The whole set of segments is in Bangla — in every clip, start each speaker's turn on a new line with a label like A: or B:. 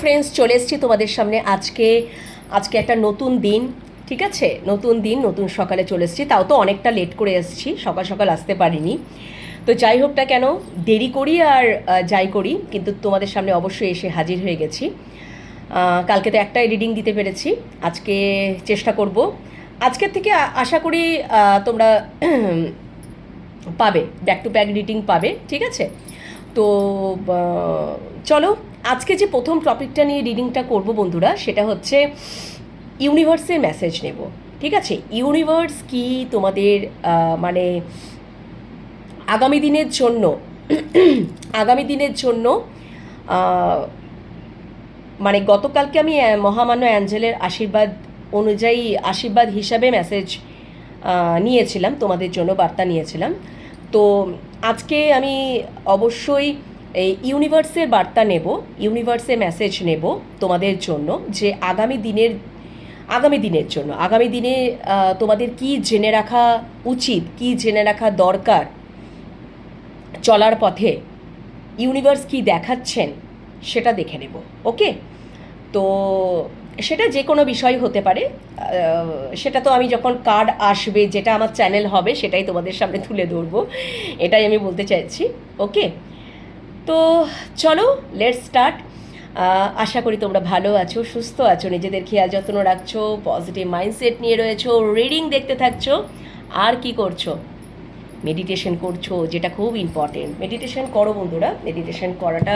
A: ফ্রেন্ডস, চলে এসেছি তোমাদের সামনে আজকে আজকে একটা নতুন দিন। ঠিক আছে, নতুন দিন, নতুন সকালে চলে এসেছি। তাও তো অনেকটা লেট করে এসেছি, সকাল সকাল আসতে পারিনি। তো যাই হোক না কেন, দেরি করি আর যাই করি, কিন্তু তোমাদের সামনে অবশ্যই এসে হাজির হয়ে গেছি। কালকে তো একটাই রিডিং দিতে পেরেছি, আজকে চেষ্টা করব। আজকের থেকে আশা করি তোমরা পাবে, ব্যাক টু ব্যাক রিডিং পাবে। ঠিক আছে, তো চলো আজকে যে প্রথম টপিকটা নিয়ে রিডিংটা করব বন্ধুরা, সেটা হচ্ছে ইউনিভার্সের মেসেজ নেব। ঠিক আছে, ইউনিভার্স কি তোমাদের মানে আগামী দিনের জন্য আগামী দিনের জন্য মানে গতকালকে আমি মহামান্য অ্যাঞ্জেলের আশীর্বাদ অনুযায়ী আশীর্বাদ হিসাবে মেসেজ নিয়েছিলাম, তোমাদের জন্য বার্তা নিয়েছিলাম। তো আজকে আমি অবশ্যই এই ইউনিভার্সের বার্তা নেব, ইউনিভার্সের মেসেজ নেব তোমাদের জন্য, যে আগামী দিনের জন্য আগামী দিনে তোমাদের কি জেনে রাখা উচিত, কি জেনে রাখা দরকার চলার পথে, ইউনিভার্স কি দেখাচ্ছেন সেটা দেখে নেব। ওকে, তো সেটা যে কোনো বিষয় হতে পারে, সেটা তো আমি যখন কার্ড আসবে, যেটা আমার চ্যানেল হবে, সেটাই তোমাদের সামনে তুলে ধরবো, এটাই আমি বলতে চাইছি। ওকে, তো চলো লেটস স্টার্ট। আশা করি তোমরা ভালো আছো, সুস্থ আছো, নিজেদের খেয়াল যত্ন রাখছো, পজিটিভ মাইন্ডসেট নিয়ে রয়েছো, রিডিং দেখতে থাকছো, আর কি করছো, মেডিটেশন করছো, যেটা খুব ইম্পর্টেন্ট। মেডিটেশন করো বন্ধুরা, মেডিটেশন করাটা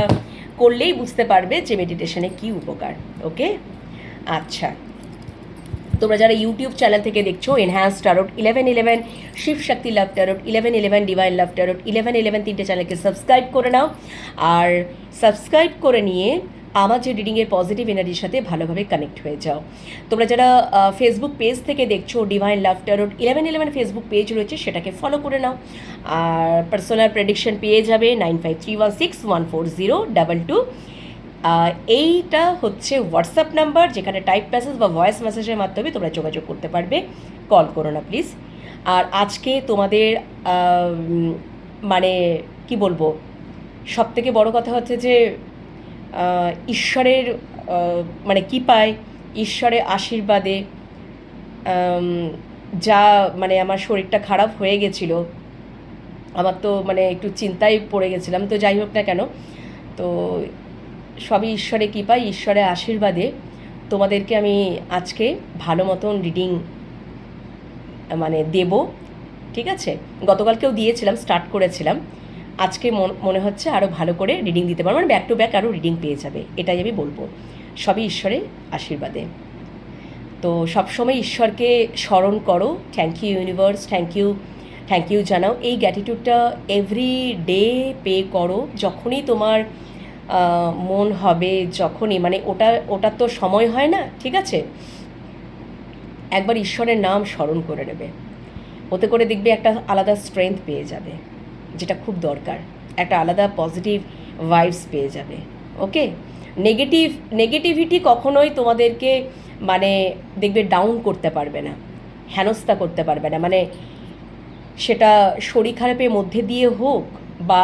A: করলেই বুঝতে পারবে যে মেডিটেশনে কী উপকার। ওকে, আচ্ছা, তোমরা যারা ইউটিউব চ্যানেল থেকে দেখছো, এনহ্যান্স টারোট 1111, শিব শক্তি লাভ টারোট 1111, ডিভাইন লাভ টারোট 1111, তিনটে চ্যানেলকে সাবস্ক্রাইব করে নাও। আর সাবস্ক্রাইব করে নিয়ে আমার যে রিডিংয়ের পজিটিভ এনার্জির সাথে ভালোভাবে কানেক্ট হয়ে যাও। তোমরা যারা ফেসবুক পেজ থেকে দেখছো, ডিভাইন লাভ টারোট 1111 ফেসবুক পেজ রয়েছে, সেটাকে ফলো করে নাও। আর পার্সোনাল প্রেডিকশন পেয়ে যাবে 9531614022। এইটা হচ্ছে হোয়াটসঅ্যাপ নাম্বার, যেখানে টাইপ মেসেজ বা ভয়েস মেসেজের মাধ্যমে তোমরা যোগাযোগ করতে পারবে, কল করো না প্লিজ। আর আজকে তোমাদের মানে কি বলবো, সবথেকে বড় কথা হচ্ছে যে ঈশ্বরের মানে কৃপায়, ঈশ্বরের আশীর্বাদে, যা মানে আমার শরীরটা খারাপ হয়ে গেছিলো, আমার তো মানে একটু চিন্তায় পড়ে গেছিলাম। তো যাই হোক না কেন, তো সবই ঈশ্বরের কৃপায়, ঈশ্বরের আশীর্বাদে তোমাদেরকে আমি আজকে ভালো মতন রিডিং মানে দেব। ঠিক আছে, গতকালকেও দিয়েছিলাম, স্টার্ট করেছিলাম, আজকে মনে হচ্ছে আরও ভালো করে রিডিং দিতে পারবো, মানে ব্যাক টু ব্যাক আরও রিডিং পেয়ে যাবে, এটাই আমি বলবো, সবই ঈশ্বরের আশীর্বাদে। তো সবসময় ঈশ্বরকে স্মরণ করো, thank you universe, thank you জানাও। এই গ্র্যাটিটিউডটা এভরি ডে পে করো, যখনই তোমার মন হবে, যখনই মানে ওটার তো সময় হয় না। ঠিক আছে, একবার ঈশ্বরের নাম স্মরণ করে নেবে, ওতে করে দেখবে একটা আলাদা স্ট্রেংথ পেয়ে যাবে, যেটা খুব দরকার, একটা আলাদা পজিটিভ ভাইবস পেয়ে যাবে। ওকে, নেগেটিভিটি কখনোই তোমাদেরকে মানে দেখবে ডাউন করতে পারবে না, হেনস্থা করতে পারবে না, মানে সেটা শরীর খারাপের মধ্যে দিয়ে হোক বা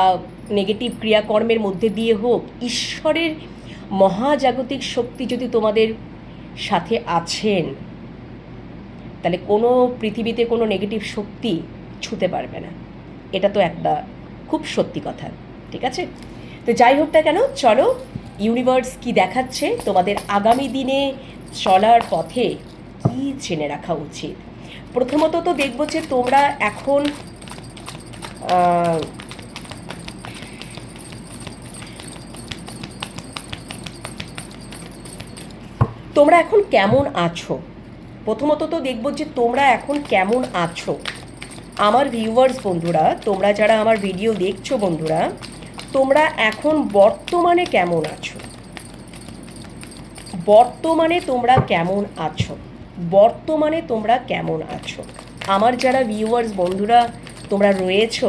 A: নেগেটিভ ক্রিয়াকর্মের মধ্যে দিয়ে হোক, ঈশ্বরের মহাজাগতিক শক্তি যদি তোমাদের সাথে আছেন, তাহলে কোনো পৃথিবীতে কোনো নেগেটিভ শক্তি ছুঁতে পারবে না, এটা তো একটা খুব সত্যি কথা। ঠিক আছে, তো যাই হোক না কেন, চলো ইউনিভার্স কি দেখাচ্ছে তোমাদের আগামী দিনে চলার পথে, কি জেনে রাখা উচিত। প্রথমত তো দেখবো যে তোমরা এখন কেমন আছো। প্রথমত তো দেখবো যে তোমরা এখন কেমন আছো। আমার ভিউয়ার্স বন্ধুরা, তোমরা যারা আমার ভিডিও দেখছো বন্ধুরা, তোমরা এখন বর্তমানে কেমন আছো, বর্তমানে তোমরা কেমন আছো, বর্তমানে তোমরা কেমন আছো। আমার যারা ভিউয়ার্স বন্ধুরা তোমরা রয়েছো,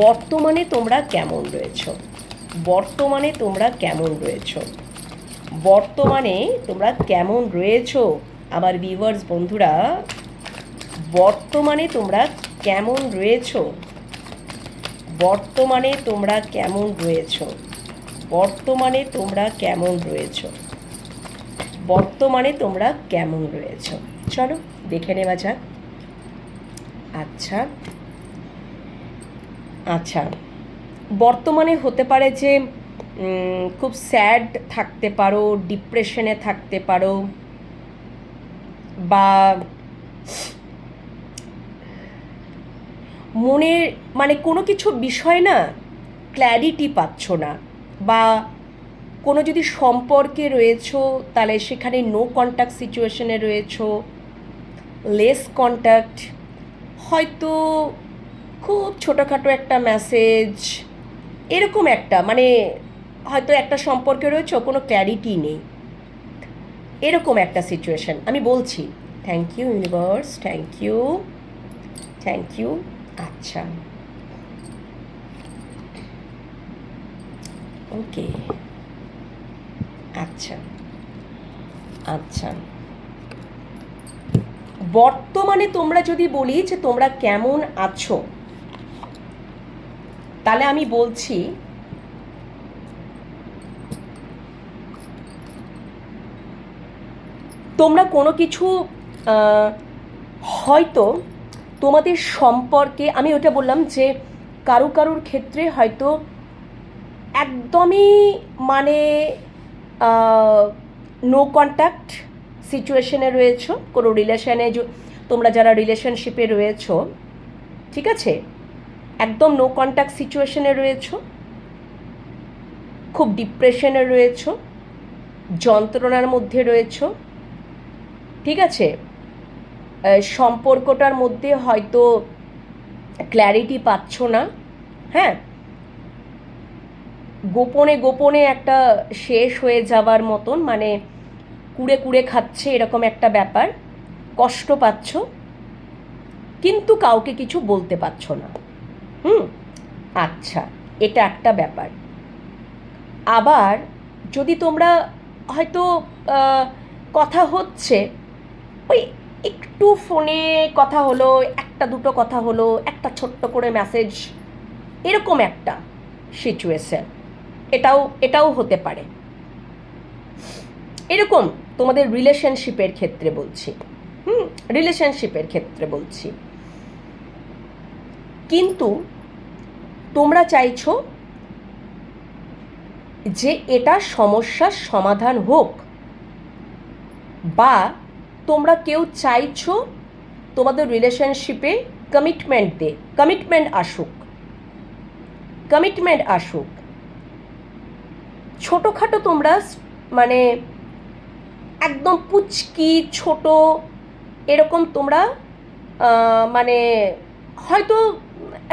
A: বর্তমানে তোমরা কেমন রয়েছো, বর্তমানে তোমরা কেমন রয়েছো, বর্তমানে তোমরা কেমন রয়েছো আমার ভিউয়ার্স বন্ধুরা, বর্তমানে তোমরা কেমন রয়েছো, বর্তমানে তোমরা কেমন রয়েছো। বর্তমানে তোমরা কেমন রয়েছ, বর্তমানে তোমরা কেমন রয়েছ, চলো দেখে নেওয়া যাক। আচ্ছা আচ্ছা, বর্তমানে হতে পারে যে খুব স্যাড থাকতে পারো, ডিপ্রেশনে থাকতে পারো, বা মনের মানে কোনো কিছু বিষয় না ক্ল্যারিটি পাচ্ছ না, বা কোনো যদি সম্পর্কে রয়েছো তাহলে সেখানে নো কন্ট্যাক্ট সিচুয়েশনে রয়েছো, লেস কন্ট্যাক্ট, হয়তো খুব ছোটোখাটো একটা মেসেজ, এরকম একটা মানে হয়তো একটা সম্পর্কে রয়েছে কোনো ক্ল্যারিটি নেই, এরকম একটা সিচুয়েশন আমি বলছি। Thank you universe, thank you, thank you. আচ্ছা ওকে, আচ্ছা আচ্ছা, বর্তমানে তোমরা যদি বলি যে তোমরা কেমন আছো, তাহলে আমি বলছি তোমরা কোনো কিছু হয়তো তোমাদের সম্পর্কে, আমি ওটা বললাম যে কারুর ক্ষেত্রে হয়তো একদমই মানে নো কন্ট্যাক্ট সিচুয়েশনে রয়েছো, কোনো রিলেশনে, তোমরা যারা রিলেশনশিপে রয়েছো, ঠিক আছে, একদম নো কন্ট্যাক্ট সিচুয়েশনে রয়েছো, খুব ডিপ্রেশনে রয়েছো, যন্ত্রণার মধ্যে রয়েছো, ঠিক আছে, সম্পর্কটার মধ্যে হয়তো ক্ল্যারিটি পাচ্ছ না, হ্যাঁ, গোপনে গোপনে একটা শেষ হয়ে যাওয়ার মতন, মানে কুড়ে কুড়ে খাচ্ছে এরকম একটা ব্যাপার, কষ্ট পাচ্ছ কিন্তু কাউকে কিছু বলতে পারছো না। আচ্ছা, এটা একটা ব্যাপার। আবার যদি তোমরা হয়তো কথা হচ্ছে, ওই একটু ফোনে কথা হলো, একটা দুটো কথা হলো, একটা ছোট্ট করে মেসেজ, এরকম একটা সিচুয়েশন, এটাও হতে পারে। এরকম তোমাদের রিলেশনশিপের ক্ষেত্রে বলছি, রিলেশনশিপের ক্ষেত্রে বলছি। কিন্তু তোমরা চাইছো যে এটা সমস্যার সমাধান হোক, বা তোমরা কেউ চাইছো তোমাদের রিলেশনশিপে কমিটমেন্ট আসুক। ছোটোখাটো তোমরা মানে একদম পুচকি ছোট এরকম তোমরা মানে হয়তো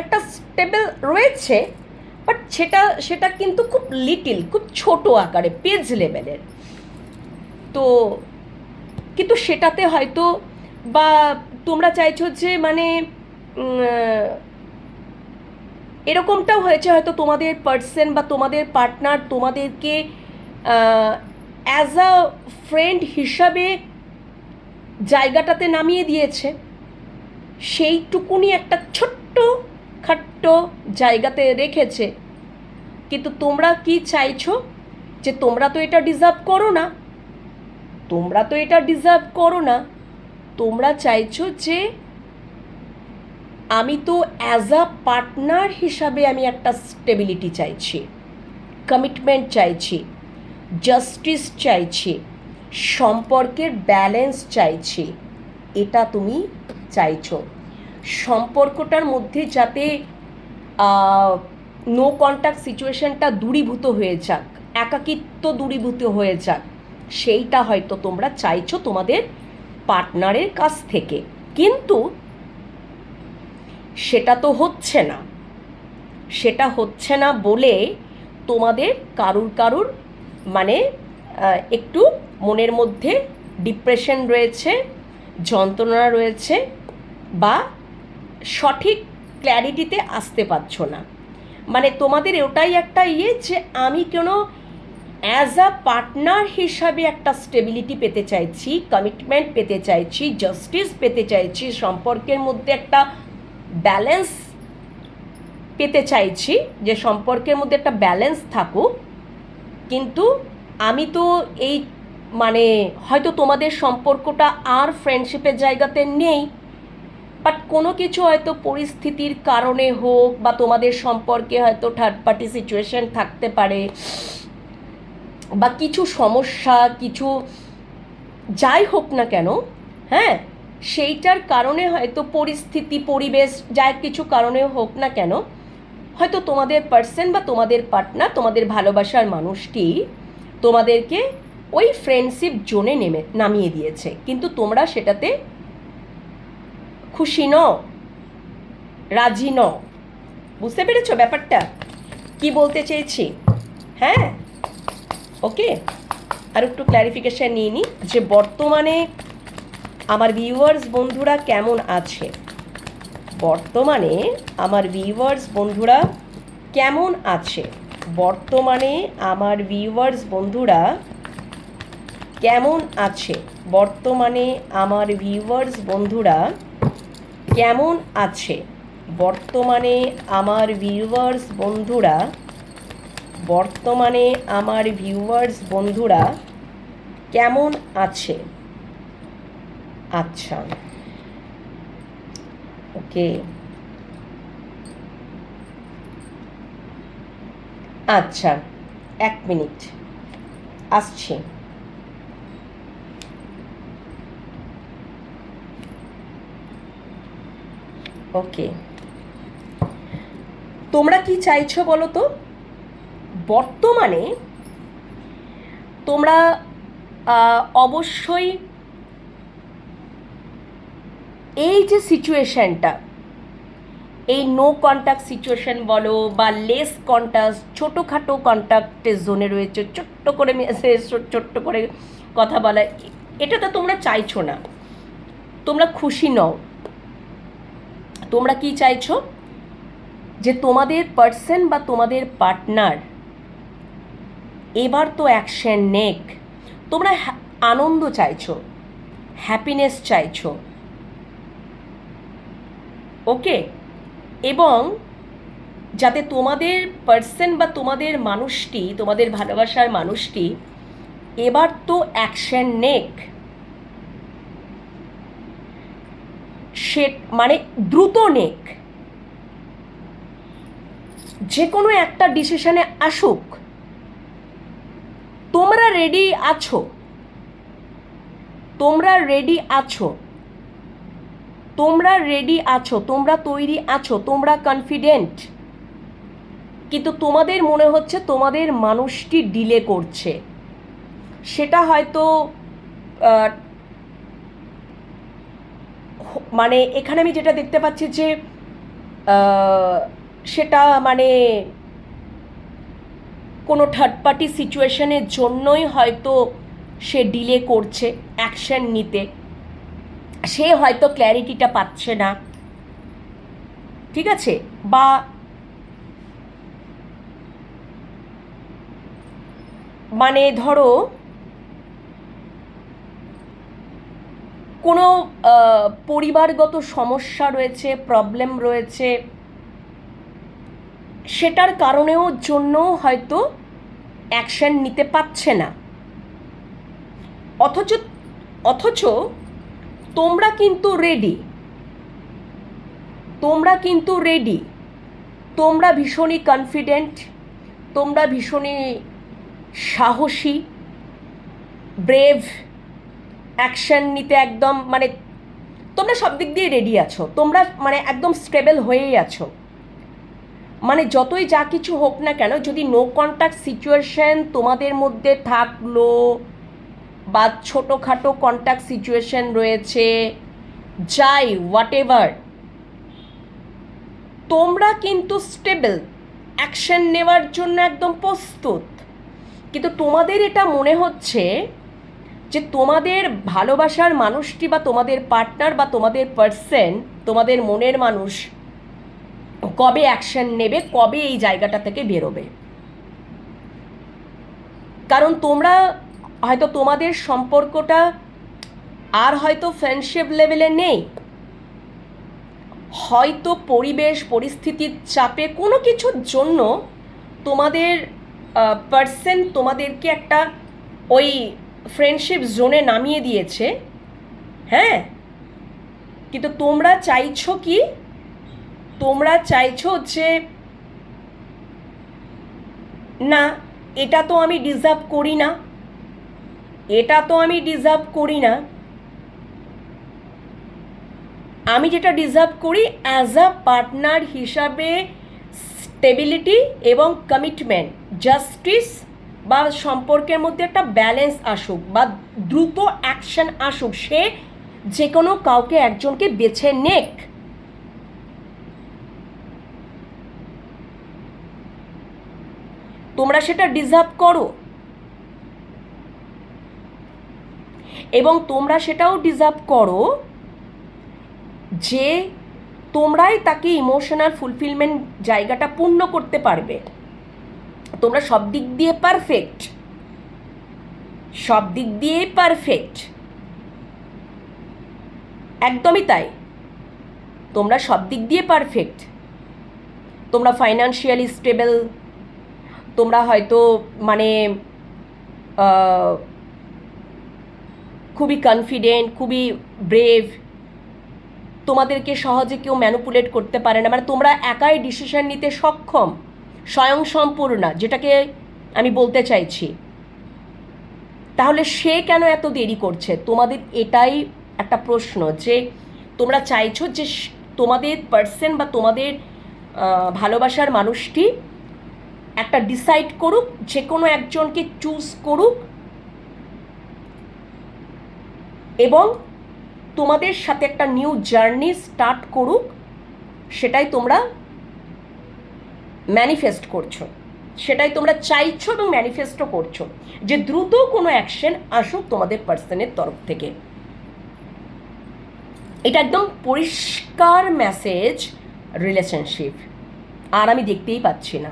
A: একটা স্টেবল রয়েছে, বাট সেটা কিন্তু খুব লিটিল, খুব ছোট আকারে, পেজ লেভেলের, তো কিন্তু সেটাতে হয়তো, বা তোমরা চাইছো যে মানে এরকমটাও হয়েছে হয়তো তোমাদের পার্সন বা তোমাদের পার্টনার তোমাদেরকে অ্যাজ আ ফ্রেন্ড হিসাবে জায়গাটাতে নামিয়ে দিয়েছে, সেইটুকুনি একটা ছোট্ট খাট্ট জায়গাতে রেখেছে, কিন্তু তোমরা কি চাইছো যে তোমরা তো এটা ডিজার্ভ করো না, তোমরা চাইছো যে আমি তো অ্যাজ আ পার্টনার হিসাবে আমি একটা স্টেবিলিটি চাইছি, কমিটমেন্ট চাইছি, জাস্টিস চাইছি, সম্পর্কের ব্যালেন্স চাইছি, এটা তুমি চাইছো। সম্পর্কটার মধ্যে যাতে নো কন্ট্যাক্ট সিচুয়েশনটা দূরীভূত হয়ে যাক, একাকিত্ব দূরীভূত হয়ে যাক, সেইটা হয়তো তোমরা চাইছো তোমাদের পার্টনারের কাছ থেকে, কিন্তু সেটা তো হচ্ছে না বলে তোমাদের কারুর মানে একটু মনের মধ্যে ডিপ্রেশন রয়েছে, যন্ত্রণা রয়েছে, বা সঠিক ক্ল্যারিটিতে আসতে পারছো না। মানে তোমাদের ওটাই একটা যে আমি কোনো অ্যাজ আ পার্টনার হিসাবে একটা স্টেবিলিটি পেতে চাইছি, কমিটমেন্ট পেতে চাইছি, জাস্টিস পেতে চাইছি, সম্পর্কের মধ্যে একটা ব্যালেন্স পেতে চাইছি, যে সম্পর্কের মধ্যে একটা ব্যালেন্স থাকুক, কিন্তু আমি তো এই মানে হয়তো তোমাদের সম্পর্কটা আর ফ্রেন্ডশিপের জায়গাতে নেই, বাট কোনো কিছু হয়তো পরিস্থিতির কারণে হোক বা তোমাদের সম্পর্কে হয়তো থার্ড পার্টি সিচুয়েশন থাকতে পারে, বা কিছু সমস্যা, কিছু যাই হোক না কেন, হ্যাঁ, সেইটার কারণে হয়তো পরিস্থিতি, পরিবেশ, যা কিছু কারণে হোক না কেন, হয়তো তোমাদের পার্সন বা তোমাদের পার্টনার, তোমাদের ভালোবাসার মানুষটি তোমাদেরকে ওই ফ্রেন্ডশিপ জোনে নামিয়ে দিয়েছে, কিন্তু তোমরা সেটাতে খুশি নও, রাজি নও। বুঝতে পেরেছো ব্যাপারটা কি বলতে চেয়েছি? হ্যাঁ, ওকে। আর একটু ক্ল্যারিফিকেশান নিয়ে নিই যে বর্তমানে আমার ভিউয়ার্স বন্ধুরা কেমন আছে, বর্তমানে আমার ভিউয়ার্স বন্ধুরা কেমন আছে, বর্তমানে আমার ভিউয়ার্স বন্ধুরা কেমন আছে, বর্তমানে আমার ভিউয়ার্স বন্ধুরা কেমন আছে, বর্তমানে আমার ভিউয়ার্স বন্ধুরা, বর্তমানে আমার ভিউয়ার্স বন্ধুরা কেমন আছে? আচ্ছা, ওকে, আচ্ছা, 1 মিনিট আসছি। ওকে, তোমরা কি চাইছো বলো তো? বর্তমানে তোমরা অবশ্যই এই যে সিচুয়েশানটা, এই নো কন্ট্যাক্ট সিচুয়েশান বলো বা লেস কন্ট্যাক্ট, ছোটোখাটো কন্ট্যাক্টের জোনে রয়েছে, ছোট্ট করে মেসেজ, ছোট্ট করে কথা বলা, এটা তো তোমরা চাইছো না, তোমরা খুশি নও। তোমরা কি চাইছো? যে তোমাদের পার্সন বা তোমাদের পার্টনার এবার তো অ্যাকশন নেক। তোমরা আনন্দ চাইছো, হ্যাপিনেস চাইছো, ওকে, এবং যাতে তোমাদের পার্সন বা তোমাদের মানুষটি, তোমাদের ভালোবাসার মানুষটি এবার তো অ্যাকশন নেক, সে মানে দ্রুত নেক, যে কোনো একটা ডিসিশনে আসুক। তোমরা রেডি আছো, তোমরা রেডি আছো, তোমরা রেডি আছো, তোমরা তৈরি আছো, তোমরা কনফিডেন্ট, কিন্তু তোমাদের মনে হচ্ছে তোমাদের মানুষটি ডিলে করছে। সেটা হয়তো মানে এখানে আমি যেটা দেখতে পাচ্ছি যে সেটা মানে কোনো থার্ড পার্টি সিচুয়েশনের জন্যই হয়তো সে ডিলে করছে অ্যাকশন নিতে, সে হয়তো ক্ল্যারিটিটা পাচ্ছে না, ঠিক আছে, বা মানে ধরো কোনো পরিবারগত সমস্যা রয়েছে, প্রবলেম রয়েছে, সেটার কারণেও জন্য হয়তো অ্যাকশন নিতে পারছে না। অথচ তোমরা কিন্তু রেডি, তোমরা কিন্তু রেডি, তোমরা ভীষণই কনফিডেন্ট, তোমরা ভীষণই সাহসী, ব্রেভ, অ্যাকশন নিতে একদম মানে তোমরা সব দিক দিয়ে রেডি আছো, তোমরা মানে একদম স্টেবল হয়েই আছো। মানে যতই যা কিছু হোক না কেন, যদি নো কন্ট্যাক্ট সিচুয়েশন তোমাদের মধ্যে থাকলো বা ছোটোখাটো কন্ট্যাক্ট সিচুয়েশন রয়েছে, যাই হোয়াট এভার, তোমরা কিন্তু স্টেবল, অ্যাকশন নেওয়ার জন্য একদম প্রস্তুত। কিন্তু তোমাদের এটা মনে হচ্ছে যে তোমাদের ভালোবাসার মানুষটি বা তোমাদের পার্টনার বা তোমাদের পার্সন, তোমাদের মনের মানুষ কবে অ্যাকশন নেবে, কবে এই জায়গাটা থেকে বেরোবে। কারণ তোমরা হয়তো তোমাদের সম্পর্কটা আর হয়তো ফ্রেন্ডশিপ লেভেলে নেই, হয়তো পরিবেশ পরিস্থিতির চাপে কোনো কিছুর জন্য তোমাদের পার্সন তোমাদেরকে একটা ওই ফ্রেন্ডশিপ জোনে নামিয়ে দিয়েছে, হ্যাঁ, কিন্তু তোমরা চাইছো কি, তোমরা চাইছো যে না, এটা তো আমি ডিজার্ভ করি না, এটা তো আমি ডিজার্ভ করি না, আমি যেটা ডিজার্ভ করি অ্যাজ আ পার্টনার হিসাবে স্টেবিলিটি এবং কমিটমেন্ট, জাস্টিস বা সম্পর্কের মধ্যে একটা ব্যালেন্স আসুক বা দ্রুত অ্যাকশন আসুক, সে যে কোনো কাউকে একজনকে বেছে নেক। তোমরা সেটা ডিজার্ভ করো এবং তোমরা সেটাও ডিজার্ভ করো যে তোমরাই তাকে ইমোশনাল ফুলফিলমেন্ট জায়গাটা পূর্ণ করতে পারবে। তোমরা সব দিক দিয়ে পারফেক্ট, সব দিক দিয়েই পারফেক্ট, একদমই তাই, তোমরা সব দিক দিয়ে পারফেক্ট। তোমরা ফাইন্যান্সিয়ালি স্টেবল, তোমরা হয়তো মানে খুবই কনফিডেন্ট, খুবই ব্রেভ, তোমাদেরকে সহজে কেউ ম্যানিপুলেট করতে পারে না, মানে তোমরা একাই ডিসিশন নিতে সক্ষম, স্বয়ংসম্পূর্ণা, যেটাকে আমি বলতে চাইছি। তাহলে সে কেন এত দেরি করছে? তোমাদের এটাই একটা প্রশ্ন, যে তোমরা চাইছো যে তোমাদের পার্সন বা তোমাদের ভালোবাসার মানুষটি একটা ডিসাইড করুক, যে কোনো একজনকে চুজ করুক এবং তোমাদের সাথে একটা নিউ জার্নি স্টার্ট করুক, সেটাই তোমরা ম্যানিফেস্ট করছো, সেটাই তোমরা চাইছো এবং ম্যানিফেস্টও করছো, যে দ্রুত কোনো অ্যাকশন আসুক তোমাদের পার্সনের তরফ থেকে। এটা একদম পরিষ্কার মেসেজ রিলেশনশিপ, আর আমি দেখতেই পাচ্ছি না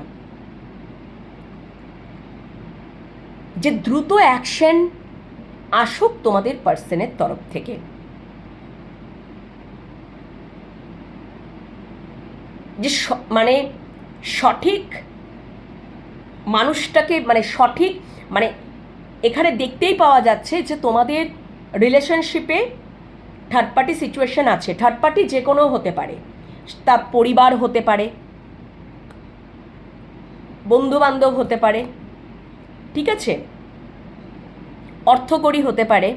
A: যে দ্রুত অ্যাকশন আসুক তোমাদের পার্সনের তরফ থেকে। যে মানে সঠিক মানুষটাকে, মানে সঠিক, মানে এখানে দেখতেই পাওয়া যাচ্ছে যে তোমাদের রিলেশনশিপে থার্ড পার্টি সিচুয়েশন আছে। থার্ড পার্টি যে কোনো হতে পারে, তা পরিবার হতে পারে, বন্ধুবান্ধব হতে পারে, ঠিক আছে, অর্থকরী হতে পারে,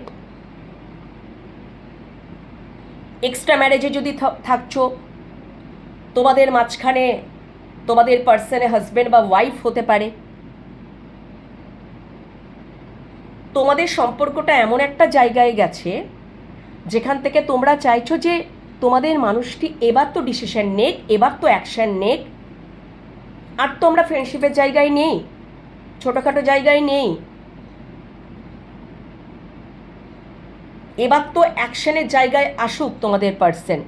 A: এক্সট্রা ম্যারেজে যদি থাকছো, তোমাদের মাঝখানে তোমাদের পার্সনে হাজব্যান্ড বা ওয়াইফ হতে পারে। তোমাদের সম্পর্কটা এমন একটা জায়গায় গেছে যেখান থেকে তোমরা চাইছো যে তোমাদের মানুষটি এবার তো ডিসিশন নেক, এবার তো অ্যাকশন নেক। আর তো আমরা ফ্রেন্ডশিপের জায়গায় নেই, ছোটোখাটো জায়গায় নেই, এবার তো অ্যাকশনের জায়গায় আসুক তোমাদের পার্সন।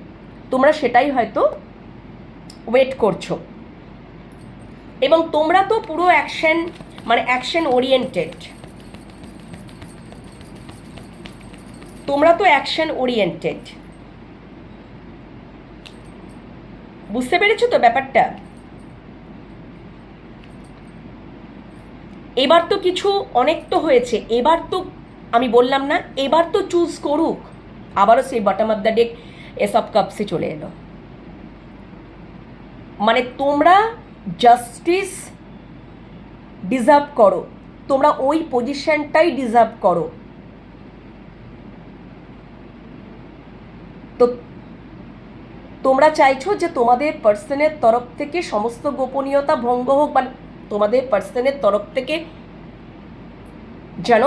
A: তোমরা সেটাই হয়তো ওয়েট করছো এবং তোমরা তো পুরো অ্যাকশন, মানে অ্যাকশন ওরিয়েন্টেড, তোমরা তো অ্যাকশন ওরিয়েন্টেড। বুঝতে পেরেছো তো ব্যাপারটা? এবার তো কিছু অনেক তো হয়েছে, এবার তো আমি বললাম না, এবার তো চুজ করুক। আবারও সেই bottom of the deck S of Kapse চলে এলো। মানে তোমরা জাস্টিস ডিজার্ভ করো, তোমরা ওই পজিশনটাই ডিজার্ভ করো। তো তোমরা চাইছো যে তোমাদের পার্সনের তরফ থেকে সমস্ত গোপনীয়তা ভঙ্গ হোক, বা তোমাদের পার্সনের তরফ থেকে যেন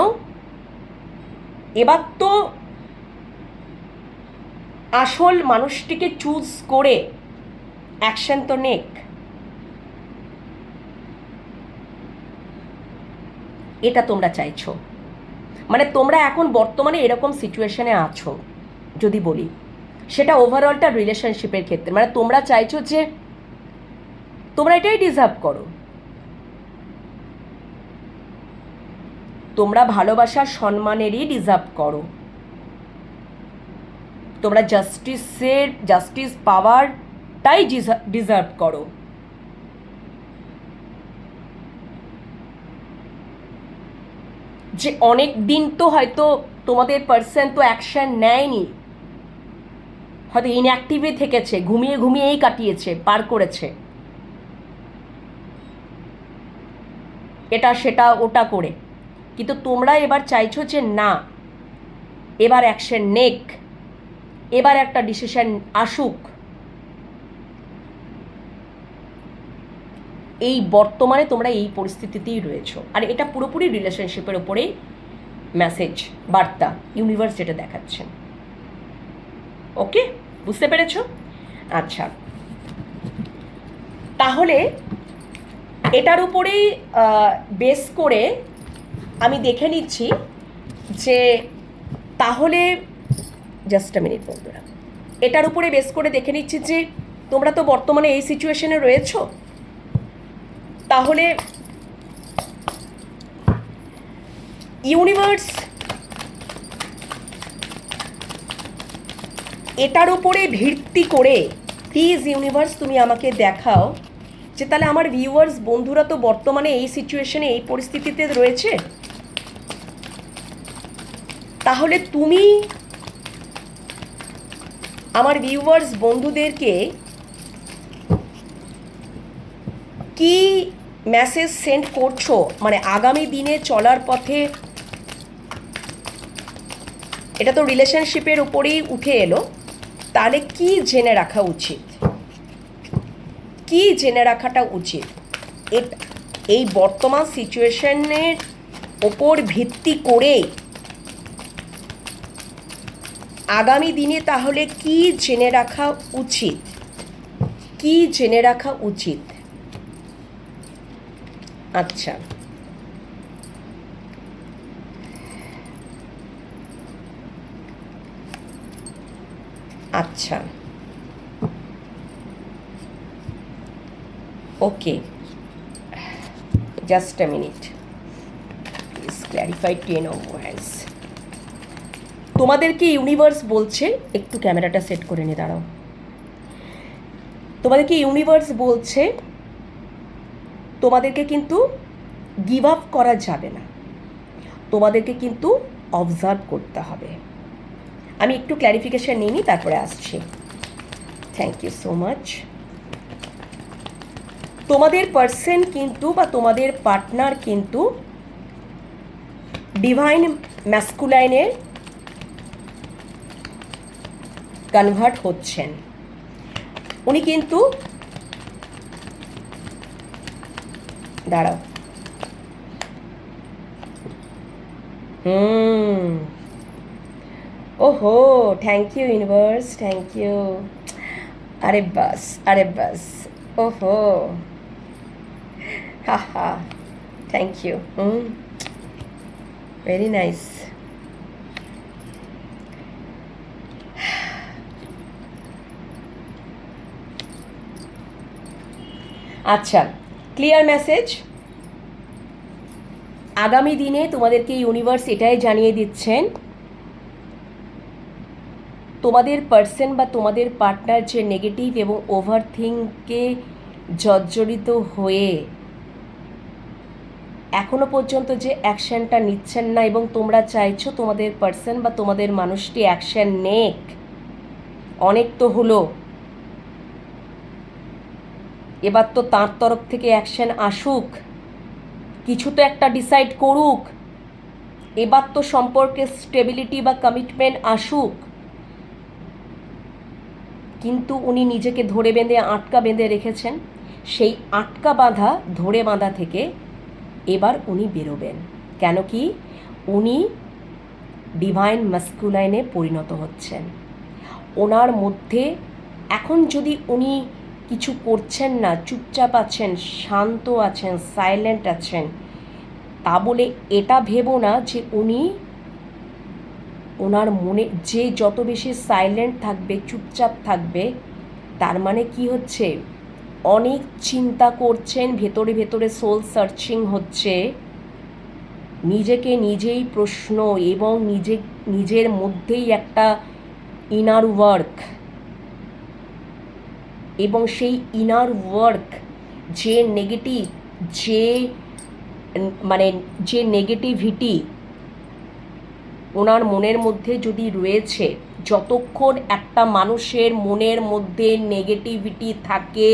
A: এবার তো আসল মানুষটিকে চুজ করে অ্যাকশন তো নেক। এটা তোমরা চাইছো, মানে তোমরা এখন বর্তমানে এরকম সিচুয়েশনে আছো যদি বলি, সেটা ওভারঅলটা রিলেশনশিপের ক্ষেত্রে, মানে তোমরা চাইছো যে তোমরা এটাই ডিজার্ভ করো। তোমরা ভালোবাসার সম্মানেরই ডিজার্ভ করো, তোমরা জাস্টিস পাওয়ারটাই ডিজার্ভ করো। যে অনেক দিন তো হয়তো তোমাদের পার্সন তো অ্যাকশন নেয়নি, হয়তো ইনঅ্যাক্টিভে থেকেছে, ঘুমিয়ে ঘুমিয়েই কাটিয়েছে, পার করেছে, এটা সেটা ওটা করে। কিন্তু তোমরা এবার চাইছো যে না, এবার অ্যাকশন নেক, এবার একটা ডিসিশন আসুক। এই বর্তমানে তোমরা এই পরিস্থিতিতেই রয়েছো, আর এটা পুরোপুরি রিলেশনশিপের ওপরেই মেসেজ, বার্তা, ইউনিভার্স যেটা দেখাচ্ছেন। ওকে, বুঝতে পেরেছো? আচ্ছা, তাহলে এটার উপরেই বেস করে আমি দেখে নিচ্ছি যে তাহলে জাস্ট আ মিনিট বন্ধুরা, এটার উপরে বেস করে দেখে নিচ্ছি যে তোমরা তো বর্তমানে এই সিচুয়েশনে রয়েছো, তাহলে ইউনিভার্স এটার উপরে ভিত্তি করে প্লিজ ইউনিভার্স তুমি আমাকে দেখাও যে তাহলে আমার ভিউয়ার্স বন্ধুরা তো বর্তমানে এই সিচুয়েশনে এই পরিস্থিতিতে রয়েছে, তাহলে তুমি আমার ভিউয়ার্স বন্ধুদেরকে কি মেসেজ সেন্ড করছো, মানে আগামী দিনে চলার পথে, এটা তো রিলেশনশিপের উপরেই উঠে এলো, তাহলে কি জেনে রাখা উচিত, কি জেনে রাখাটা উচিত এই বর্তমান সিচুয়েশনের ওপর ভিত্তি করে আগামী দিনে তাহলে কি জেনে রাখা উচিত, কি জেনে রাখা উচিত? আচ্ছা, আচ্ছা, okay, just a minute, please clarify 10 of wands। তোমাদেরকে ইউনিভার্স বলছে, একটু ক্যামেরাটা সেট করে নিয়ে দাঁড়াও, তোমাদেরকে ইউনিভার্স বলছে তোমাদেরকে কিন্তু গিভ আপ করা যাবে না, তোমাদেরকে কিন্তু অবজার্ভ করতে হবে। আমি একটু ক্ল্যারিফিকেশান নিয়ে নিই, তারপরে আসছি। Thank you so much. তোমাদের পার্সন কিন্তু বা তোমাদের পার্টনার কিন্তু ডিভাইন ম্যাসকুলাইনে কনভার্ট হচ্ছেন। উনি কিন্তু দাঁড়াও, ওহো, thank you universe, thank you. আরে বাস, আরে বাস, ওহো, হা হা, থ্যাংক ইউ, ভেরি নাইস। আচ্ছা, ক্লিয়ার মেসেজ। আগামী দিনে তোমাদেরকে ইউনিভার্স এটাই জানিয়ে দিচ্ছেন, তোমাদের পার্সন বা তোমাদের পার্টনার যে নেগেটিভ এবং ওভার থিঙ্কে জর্জরিত হয়ে এখনো পর্যন্ত যে অ্যাকশনটা নিচ্ছেন না, এবং তোমরা চাইছো তোমাদের পার্সন বা তোমাদের মানুষটি অ্যাকশন নেক, অনেক তো হলো, এবার তো তার তরফ থেকে অ্যাকশন আসুক, কিছু তো একটা ডিসাইড করুক, এবার তো সম্পর্কে স্টেবিলিটি বা কমিটমেন্ট আসুক। কিন্তু উনি নিজেকে ধরে বেঁধে আটকা বেঁধে রেখেছেন, সেই আটকা বাঁধা ধরে বাঁধা থেকে এবার উনি বেরোবেন। কেন কি? উনি ডিভাইন ম্যাসকুলাইনে পরিণত হচ্ছেন। ওনার মধ্যে এখন যদি উনি কিছু করছেন না, চুপচাপ আছেন, শান্ত আছেন, সাইলেন্ট আছেন, তা বলে এটা ভেবো না যে উনি, ওনার মনে যে যত বেশি সাইলেন্ট থাকবে, চুপচাপ থাকবে, তার মানে কি হচ্ছে, অনেক চিন্তা করছেন, ভেতরে ভেতরে সোল সার্চিং হচ্ছে, নিজেকে নিজেই প্রশ্ন, এবং নিজের মধ্যেই একটা ইনার ওয়ার্ক, এবং সেই ইনার ওয়ার্ক যে নেগেটিভ, যে মানে যে নেগেটিভিটি ওনার মনের মধ্যে যদি রয়েছে, যতক্ষণ একটা মানুষের মনের মধ্যে নেগেটিভিটি থাকে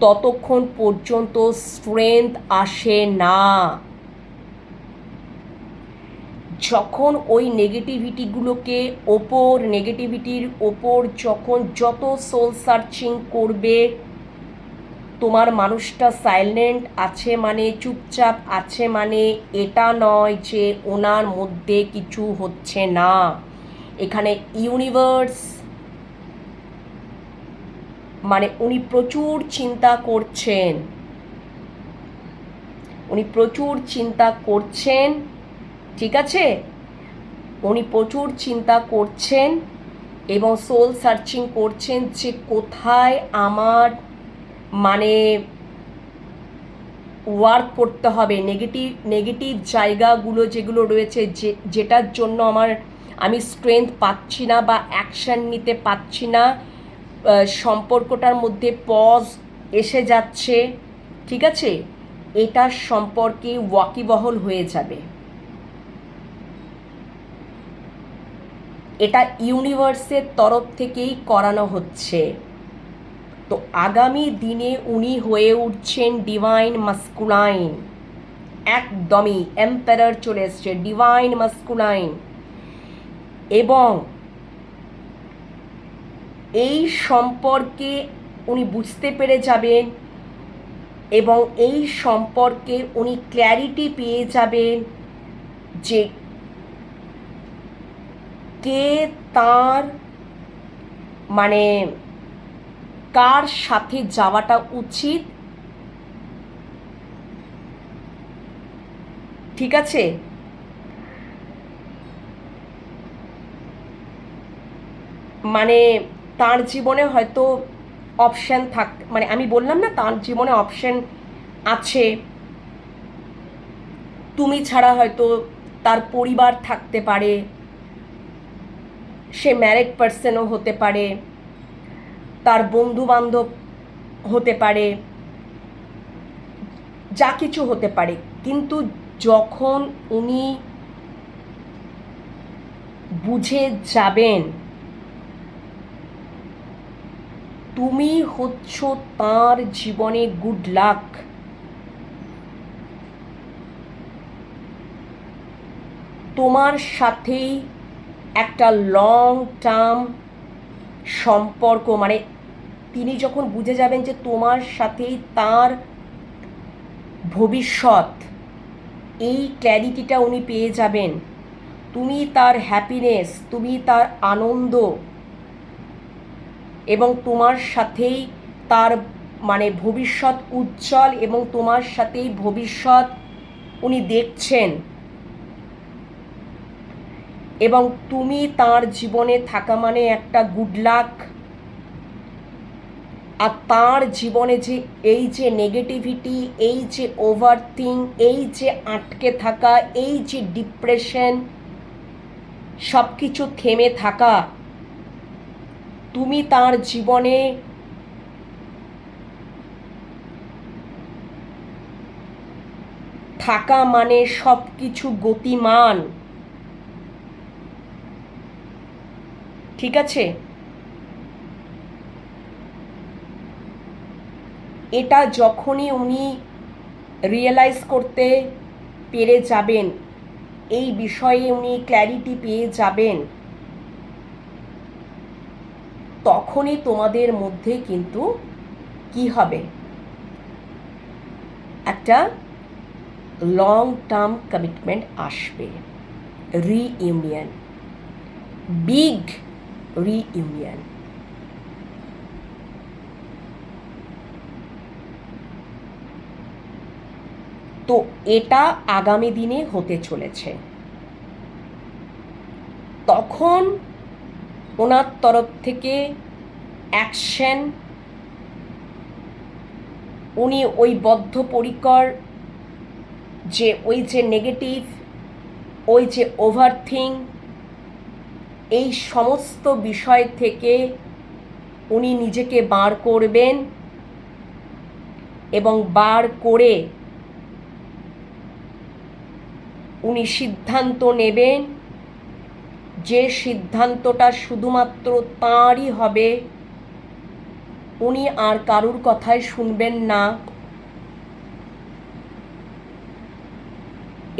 A: ততক্ষণ পর্যন্ত স্ট্রেংথ আসে না। যখন ওই নেগেটিভিটির ওপর যখন যত সোল সার্চিং করবে, তোমার মানুষটা সাইলেন্ট আছে মানে, চুপচাপ আছে মানে এটা নয় যে ওনার মধ্যে কিছু হচ্ছে না। এখানে ইউনিভার্স মানে উনি প্রচুর চিন্তা করছেন, ঠিক আছে, উনি প্রচুর চিন্তা করছেন এবং সোল সার্চিং করছেন যে কোথায় আমার মানে ওয়ার্ক করতে হবে, নেগেটিভ জায়গাগুলো যেগুলো রয়েছে, যেটার জন্য আমি স্ট্রেংথ পাচ্ছি না বা অ্যাকশান নিতে পাচ্ছি না, সম্পর্কটার মধ্যে পজ এসে যাচ্ছে, ঠিক আছে, এটার সম্পর্কে ওয়াকিবহল হয়ে যাবে। এটা ইউনিভার্সের তরফ থেকেই করানো হচ্ছে। তো আগামী দিনে উনি হয়ে উঠছেন ডিভাইন মাস্কুলাইন, একদমই এম্পারার চলে এসছে, ডিভাইন মাস্কুলাইন। এবং এই সম্পর্কে উনি বুঝতে পেরে যাবেন এবং এই সম্পর্কে উনি ক্ল্যারিটি পেয়ে যাবেন যে কে তার মানে কার সাথে যাওয়াটা উচিত, ঠিক আছে। মানে তার জীবনে হয়তো অপশান মানে আমি বললাম না তার জীবনে অপশান আছে, তুমি ছাড়া হয়তো তার পরিবার থাকতে পারে, সে ম্যারিড পার্সনও হতে পারে, তার বন্ধু বান্ধব হতে পারে, যা কিছু হতে পারে। কিন্তু যখন উনি বুঝে যাবেন তুমি হচ্ছ তার জীবনে গুড লাক, তোমার সাথেই একটা লং টার্ম সম্পর্ক, মানে তিনি যখন বুঝে যাবেন যে তোমার সাথেই তার ভবিষ্যৎ, এই ক্ল্যারিটিটা উনি পেয়ে যাবেন, তুমি তার হ্যাপিনেস, তুমি তার আনন্দ এবং তোমার সাথেই তার মানে ভবিষ্যৎ উজ্জ্বল এবং তোমার সাথেই ভবিষ্যৎ উনি দেখছেন এবং তুমি তার জীবনে থাকা মানে একটা গুড লাক। আর তার জীবনে যে এই যে নেগেটিভিটি, এই যে ওভারথিং, এই যে আটকে থাকা, এই যে ডিপ্রেশন, সব কিছু থেমে থাকা, তুমি তার জীবনে থাকা মানে সব কিছু গতিমান, ঠিক আছে। এটা যখনই উনি রিয়েলাইজ করতে পেরে যাবেন, এই বিষয়ে উনি ক্ল্যারিটি পেয়ে যাবেন, তখনই তোমাদের মধ্যে কিন্তু কি হবে, একটা লং টার্ম কমিটমেন্ট আসবে, রিইউনিয়ন, বিগ রিইউনিয়ন। তো এটা আগামী দিনে হতে চলেছে। তখন ওনার তরফ থেকে অ্যাকশন, উনি ওই বদ্ধপরিকর যে ওই যে নেগেটিভ, ওই যে ওভারথিং, এই সমস্ত বিষয় থেকে উনি নিজেকে বার করবেন এবং বার করে উনি সিদ্ধান্ত নেবেন, যে সিদ্ধান্তটা শুধুমাত্র তাঁরই হবে। উনি আর কারুর কথায় শুনবেন না,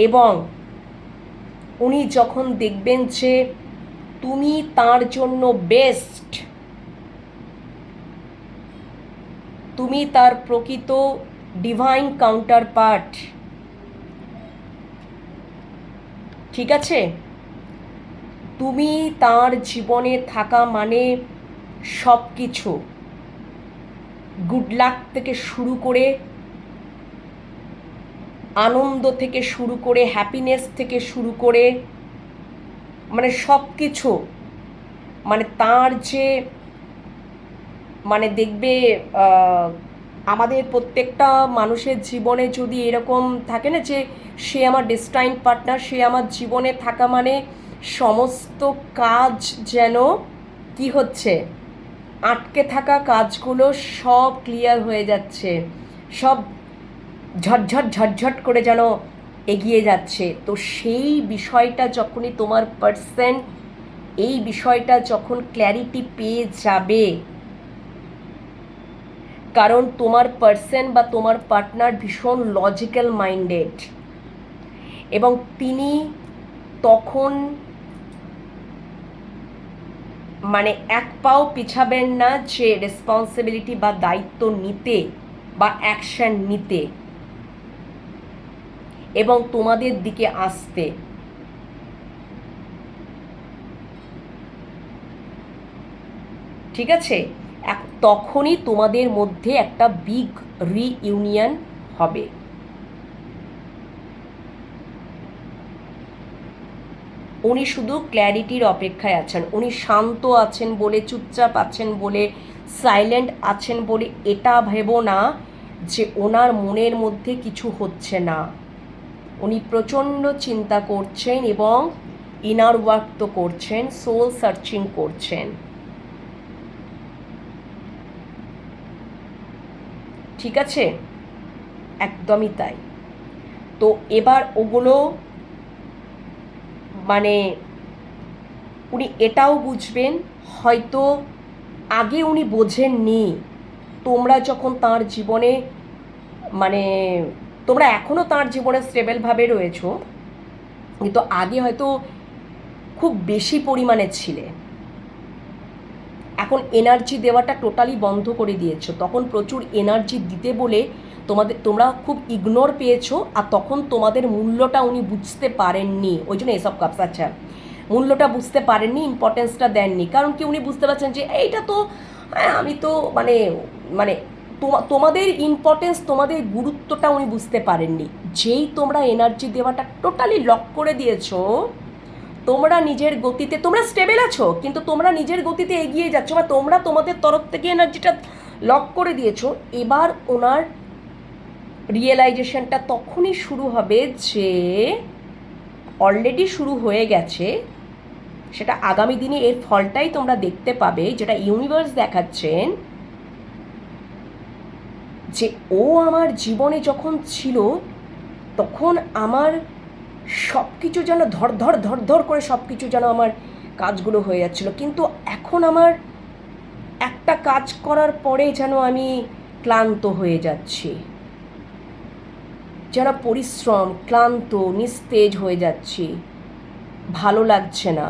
A: এবং উনি যখন দেখবেন যে তুমি তার জন্য বেস্ট, তুমি তার প্রকৃত ডিভাইন কাউন্টার পার্ট, ঠিক আছে, তুমি তার জীবনে থাকা মানে সব কিছু, গুড লাক থেকে শুরু করে, আনন্দ থেকে শুরু করে, হ্যাপিনেস থেকে শুরু করে, মানে সব কিছু, মানে তার যে মানে দেখবে আমাদের প্রত্যেকটা মানুষের জীবনে যদি এরকম থাকে না যে সে আমার ডেস্টাইন পার্টনার, সে আমার জীবনে থাকা মানে সমস্ত কাজ যেন কি হচ্ছে, আটকে থাকা কাজগুলো সব ক্লিয়ার হয়ে যাচ্ছে, সব ঝটঝট ঝটঝট করে যেন এগিয়ে যাচ্ছে। তো সেই বিষয়টা যখনই তোমার পার্সন এই বিষয়টা যখন ক্ল্যারিটি পেয়ে যাবে, কারণ তোমার পার্সন বা তোমার পার্টনার ভীষণ লজিক্যাল মাইন্ডেড, এবং তিনি তখন মানে এক পাও পিছাবেন না যে রেসপন্সিবিলিটি বা দায়িত্ব নিতে বা অ্যাকশন নিতে এবং তোমাদের দিকে আসতে। ঠিক আছে, তখনই তোমাদের মধ্যে একটা বিগ রিইউনিয়ন হবে। উনি শুধু ক্ল্যারিটির অপেক্ষায় আছেন, উনি শান্ত আছেন বলে, চুপচাপ আছেন বলে, সাইলেন্ট আছেন বলে এটা ভেবো না যে ওনার মনের মধ্যে কিছু হচ্ছে না। উনি প্রচণ্ড চিন্তা করছেন এবং ইনার ওয়ার্ক তো করছেন, সোল সার্চিং করছেন। ঠিক আছে, একদমই তাই। তো এবার ওগুলো মানে উনি এটাও বুঝবেন, হয়তো আগে উনি বোঝেননি, তোমরা যখন তার জীবনে মানে তোমরা এখনও তার জীবনে স্টেবলভাবে রয়েছো, কিন্তু আগে হয়তো খুব বেশি পরিমাণে ছিলে, এখন এনার্জি দেওয়াটা টোটালি বন্ধ করে দিয়েছো। তখন প্রচুর এনার্জি দিতে বলে তোমরা খুব ইগনোর পেয়েছো, আর তখন তোমাদের মূল্যটা উনি বুঝতে পারেননি, ওই জন্য এসব কাপস। আচ্ছা, মূল্যটা বুঝতে পারেননি, ইম্পর্টেন্সটা দেননি, কারণ কি উনি বুঝতে পারছেন যে এইটা তো আমি তো মানে মানে তোমাদের ইম্পর্টেন্স, তোমাদের গুরুত্বটা উনি বুঝতে পারেননি। যেই তোমরা এনার্জি দেওয়াটা টোটালি লক করে দিয়েছো, তোমরা নিজের গতিতে, তোমরা স্টেবল আছো কিন্তু তোমরা নিজের গতিতে এগিয়ে যাচ্ছ, বা তোমরা তোমাদের তরফ থেকে এনার্জিটা লক করে দিয়েছো। এবার ওনার রিয়েলাইজেশনটা তখনই শুরু হবে, যে অলরেডি শুরু হয়ে গেছে, সেটা আগামী দিনে এর ফলটাই তোমরা দেখতে পাবে, যেটা ইউনিভার্স দেখাচ্ছেন, যে ও আমার জীবনে যখন ছিল তখন আমার সব কিছু যেন ধর করে সব কিছু যেন আমার কাজগুলো হয়ে যাচ্ছিলো, কিন্তু এখন আমার একটা কাজ করার পরে যেন আমি ক্লান্ত হয়ে যাচ্ছি, যেন পরিশ্রম, ক্লান্ত, নিস্তেজ হয়ে যাচ্ছি, ভালো লাগছে না,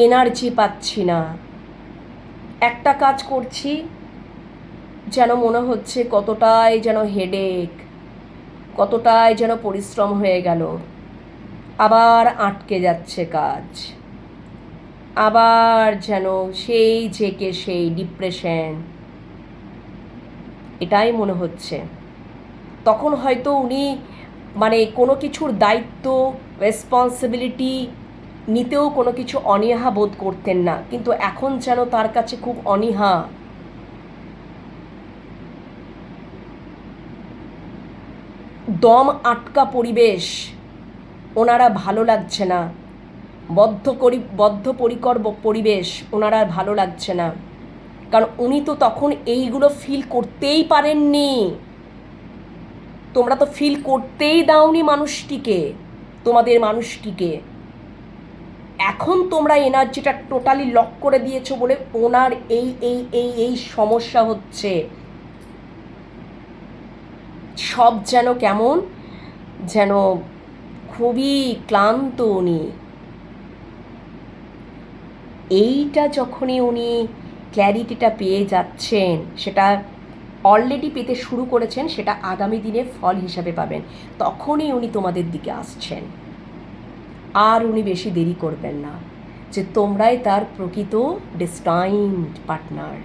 A: এনার্জি পাচ্ছি না, একটা কাজ করছি যেন মনে হচ্ছে কতটাই যেন হেডেক, কতটাই যেন পরিশ্রম হয়ে গেল, আবার আটকে যাচ্ছে কাজ, আবার যেন সেই ঝেঁকে সেই ডিপ্রেশন, এটাই মনে হচ্ছে। তখন হয়তো উনি মানে কোনো কিছুর দায়িত্ব, রেসপন্সিবিলিটি নিতেও কোনো কিছু অনীহা বোধ করতেন না, কিন্তু এখন যেন তার কাছে খুব অনীহা। দম আটকা পরিবেশ, ওনারা ভালো লাগছে না, বদ্ধপরিকর পরিবেশ ওনারা ভালো লাগছে না, কারণ উনি তো তখন এইগুলো ফিল করতেই পারেননি। তোমরা তো ফিল করতেই দাওনি মানুষটিকে, তোমাদের মানুষটিকে। এখন তোমরা এনার্জিটা টোটালি লক করে দিয়েছো বলে ওনার এই এই এই এই সমস্যা হচ্ছে। সব যেন কেমন যেন খুবই ক্লান্ত উনি। এইটা যখনই উনি ক্ল্যারিটিটা পেয়ে যাচ্ছেন, সেটা অলরেডি পেতে শুরু করেছেন, সেটা আগামী দিনে ফল হিসাবে পাবেন, তখনই উনি তোমাদের দিকে আসছেন। আর উনি বেশি দেরি করবেন না, যে তোমরাই তার প্রকৃত ডেস্টাইনড পার্টনার,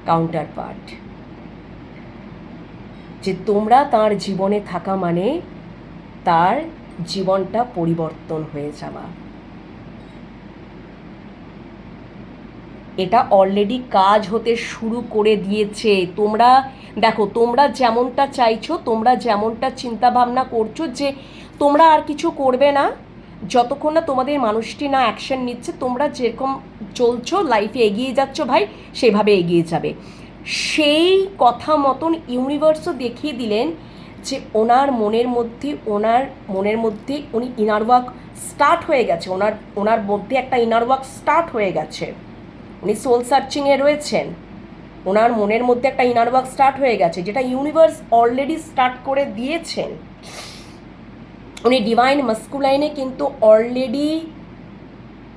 A: কাউন্টার পার্ট, যে তোমরা তার জীবনে থাকা মানে তার জীবনটা পরিবর্তন হয়ে যাওয়া। এটা অলরেডি কাজ হতে শুরু করে দিয়েছে। তোমরা দেখো, তোমরা যেমনটা চাইছো, তোমরা যেমনটা চিন্তা ভাবনা করছো যে তোমরা আর কিছু করবে না যতক্ষণ না তোমাদের মানুষটি না অ্যাকশন নিচ্ছে, তোমরা যেরকম চলছো লাইফে এগিয়ে যাচ্ছ ভাই, সেভাবে এগিয়ে যাবে। সেই কথা মতন ইউনিভার্সও দেখিয়ে দিলেন যে ওনার মনের মধ্যে উনি ইনার ওয়ার্ক স্টার্ট হয়ে গেছে, ওনার মধ্যে একটা ইনার ওয়ার্ক স্টার্ট হয়ে গেছে। উনি সোল সার্চিংয়ে রয়েছেন, ওনার মনের মধ্যে একটা ইনার ওয়ার্ক স্টার্ট হয়ে গেছে, যেটা ইউনিভার্স অলরেডি স্টার্ট করে দিয়েছেন। উনি ডিভাইন মাস্কুলাইনে কিন্তু অলরেডি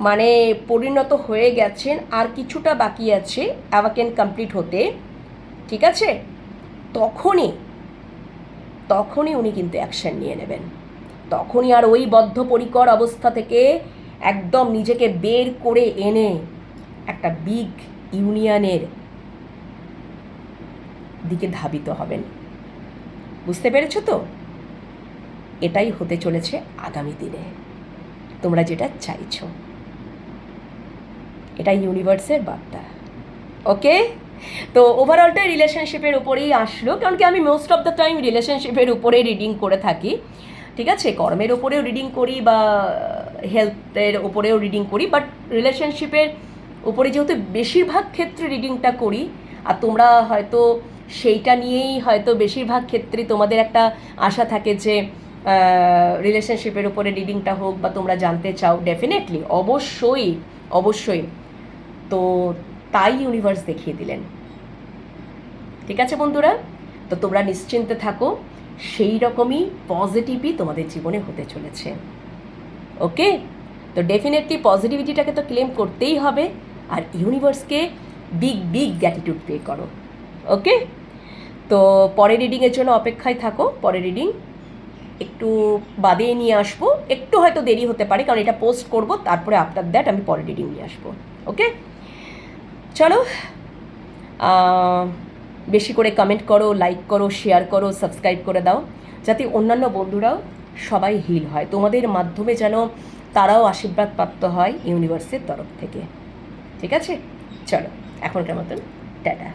A: মানে পরিণত হয়ে গেছেন, আর কিছুটা বাকি আছে অ্যাওয়াকেন কমপ্লিট হতে, ঠিক আছে? তখনই উনি কিন্তু অ্যাকশন নিয়ে নেবেন। তখনই আর ওই বদ্ধপরিকর অবস্থা থেকে একদম নিজেকে বের করে এনে একটা বিগ ইউনিয়নের দিকে ধাবিত হবেন। বুঝতে পেরেছো তো? এটাই হতে চলেছে আগামী দিনে, তোমরা যেটা চাইছো। এটা ইউনিভার্সের বার্তা। ওকে, তো ওভারঅলটা রিলেশনশিপের উপরেই আসলো, কারণ কি আমি মোস্ট অফ দ্য টাইম রিলেশনশিপের উপরে রিডিং করে থাকি, ঠিক আছে? কর্মের ওপরেও রিডিং করি বা হেলথের ওপরেও রিডিং করি, বাট রিলেশনশিপের উপরে যেহেতু বেশিরভাগ ক্ষেত্রে রিডিংটা করি, আর তোমরা হয়তো সেইটা নিয়েই হয়তো বেশিরভাগ ক্ষেত্রে তোমাদের একটা আশা থাকে যে রিলেশনশিপের উপরে রিডিংটা হোক, বা তোমরা জানতে চাও, ডেফিনেটলি, অবশ্যই। তো তাই ইউনিভার্স দেখিয়ে দিলেন। ঠিক আছে বন্ধুরা, তো তোমরা নিশ্চিন্তে থাকো, সেই রকমই পজিটিভই তোমাদের জীবনে হতে চলেছে। ওকে, তো ডেফিনেটলি পজিটিভিটিটাকে তো ক্লেম করতেই হবে, আর ইউনিভার্সকে বিগ গ্র্যাটিটিউড পে করো। ওকে, তো পরের রিডিংয়ের জন্য অপেক্ষায় থাকো। পরের রিডিং একটু বাদে নিয়ে আসবো, একটু হয়তো দেরি হতে পারে, কারণ এটা পোস্ট করব, তারপরে আফটার দ্যাট আমি পরের রিডিং নিয়ে আসবো। ওকে, চলো, বেশি করে কমেন্ট করো, লাইক করো, শেয়ার করো, সাবস্ক্রাইব করে দাও, যাতে অন্যান্য বন্ধুরাও সবাই হিল হয়, তোমাদের মাধ্যমে যেন তারাও আশীর্বাদ প্রাপ্ত হয় ইউনিভার্সের তরফ থেকে। ঠিক আছে, চলো এখনকার মতন টাটা।